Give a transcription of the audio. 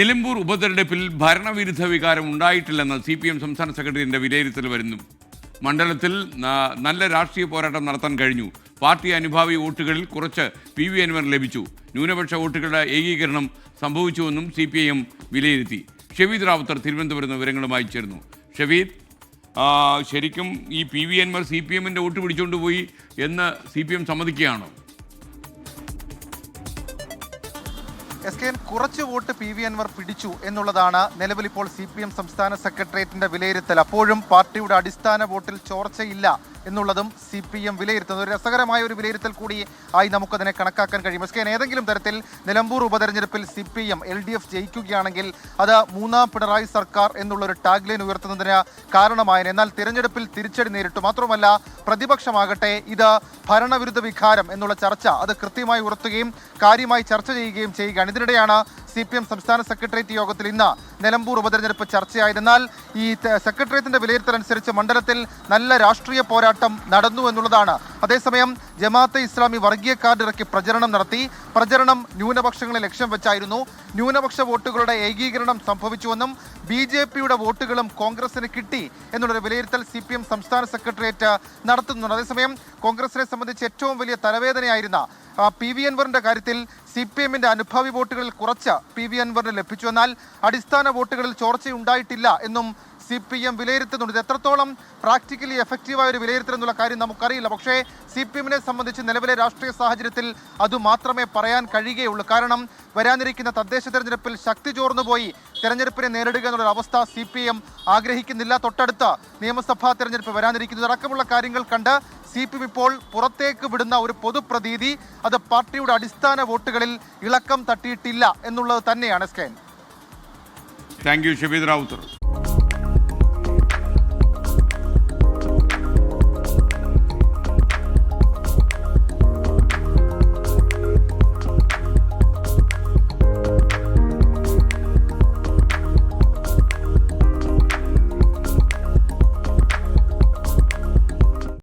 നിലമ്പൂർ ഉപതെരഞ്ഞെടുപ്പിൽ ഭരണവിരുദ്ധ വികാരം ഉണ്ടായിട്ടില്ലെന്ന് CPM സംസ്ഥാന സെക്രട്ടറിയുടെ വിലയിരുത്തൽ വരുന്നു. മണ്ഡലത്തിൽ നല്ല രാഷ്ട്രീയ പോരാട്ടം നടത്താൻ കഴിഞ്ഞു. പാർട്ടി അനുഭാവി വോട്ടുകളിൽ കുറച്ച് PV അൻവറിന് ലഭിച്ചു. ന്യൂനപക്ഷ വോട്ടുകളുടെ ഏകീകരണം സംഭവിച്ചുവെന്നും CPIM വിലയിരുത്തി. ഷെവീദ് റാവുത്തർ തിരുവനന്തപുരത്ത് വിവരങ്ങളുമായി ചേർന്നു. ഷെവീദ്, ശരിക്കും ഈ PV അൻവർ CPMന്റെ വോട്ട് പിടിച്ചുകൊണ്ടുപോയി എന്ന് CPM സമ്മതിക്കുകയാണോ? കുറച്ച് വോട്ട് PV അൻവർ പിടിച്ചു എന്നുള്ളതാണ് നിലവിൽ ഇപ്പോൾ CPM സംസ്ഥാന സെക്രട്ടേറിയറ്റിന്റെ വിലയിരുത്തൽ. അപ്പോഴും പാർട്ടിയുടെ അടിസ്ഥാന വോട്ടിൽ ചോർച്ചയില്ല എന്നുള്ളതും CPM വിലയിരുത്തുന്നത് ഒരു രസകരമായ ഒരു വിലയിരുത്തൽ കൂടി ആയി നമുക്കതിനെ കണക്കാക്കാൻ കഴിയും. ഏതെങ്കിലും തരത്തിൽ നിലമ്പൂർ ഉപതെരഞ്ഞെടുപ്പിൽ CPM LDF ജയിക്കുകയാണെങ്കിൽ അത് മൂന്നാം പിണറായി സർക്കാർ എന്നുള്ളൊരു ടാഗ് ലൈൻ ഉയർത്തുന്നതിന് കാരണമായേനെ. എന്നാൽ തിരഞ്ഞെടുപ്പിൽ തിരിച്ചടി നേരിട്ടു. മാത്രമല്ല പ്രതിപക്ഷമാകട്ടെ ഇത് ഭരണവിരുദ്ധ വികാരം എന്നുള്ള ചർച്ച അത് കൃത്യമായി ഉയർത്തുകയും കാര്യമായി ചർച്ച ചെയ്യുകയും ചെയ്യുകയാണ്. ഇതിനിടെയാണ് CPM സംസ്ഥാന സെക്രട്ടേറിയറ്റ് യോഗത്തിൽ ഇന്ന് നിലമ്പൂർ ഉപതെരഞ്ഞെടുപ്പ് ചർച്ചയായതെന്നാൽ ഈ സെക്രട്ടേറിയറ്റിന്റെ വിലയിരുത്തൽ അനുസരിച്ച് മണ്ഡലത്തിൽ നല്ല രാഷ്ട്രീയ പോരാട്ടം നടന്നു എന്നുള്ളതാണ്. അതേസമയം ജമാഅത്തെ ഇസ്ലാമി വർഗീയ കാർഡ് ഇറക്കി പ്രചരണം നടത്തി. പ്രചരണം ന്യൂനപക്ഷങ്ങളെ ലക്ഷ്യം വെച്ചായിരുന്നു. ന്യൂനപക്ഷ വോട്ടുകളുടെ ഏകീകരണം സംഭവിച്ചുവെന്നും BJPയുടെ വോട്ടുകളും കോൺഗ്രസിന് കിട്ടി എന്നുള്ളൊരു വിലയിരുത്തൽ CPM സംസ്ഥാന സെക്രട്ടേറിയറ്റ് നടത്തുന്നുണ്ട്. അതേസമയം കോൺഗ്രസിനെ സംബന്ധിച്ച് ഏറ്റവും വലിയ തലവേദനയായിരുന്ന PV അൻവറിന്റെ കാര്യത്തിൽ CPMന്റെ അനുഭാവി വോട്ടുകളിൽ കുറച്ച് PV അൻവറിന് ലഭിച്ചു. എന്നാൽ അടിസ്ഥാന വോട്ടുകളിൽ ചോർച്ചയുണ്ടായിട്ടില്ല എന്നും CPM വിലയിരുത്തുന്നുണ്ട്. ഇത് എത്രത്തോളം പ്രാക്ടിക്കലി എഫക്റ്റീവായ ഒരു വിലയിരുത്തൽ എന്നുള്ള കാര്യം നമുക്കറിയില്ല. പക്ഷേ CPMനെ സംബന്ധിച്ച് നിലവിലെ രാഷ്ട്രീയ സാഹചര്യത്തിൽ അതുമാത്രമേ പറയാൻ കഴിയുകയുള്ളൂ. കാരണം വരാനിരിക്കുന്ന തദ്ദേശ തെരഞ്ഞെടുപ്പിൽ ശക്തി ചോർന്നുപോയി തെരഞ്ഞെടുപ്പിനെ നേരിടുക എന്നുള്ളൊരു അവസ്ഥ CPM ആഗ്രഹിക്കുന്നില്ല. തൊട്ടടുത്ത നിയമസഭാ തെരഞ്ഞെടുപ്പ് വരാനിരിക്കുന്നത് അടക്കമുള്ള കാര്യങ്ങൾ കണ്ട് CPM ഇപ്പോൾ പുറത്തേക്ക് വിടുന്ന ഒരു പൊതുപ്രതീതി അത് പാർട്ടിയുടെ അടിസ്ഥാന വോട്ടുകളിൽ ഇളക്കം തട്ടിയിട്ടില്ല എന്നുള്ളത് തന്നെയാണ്. Thank you Shaveed Rawther.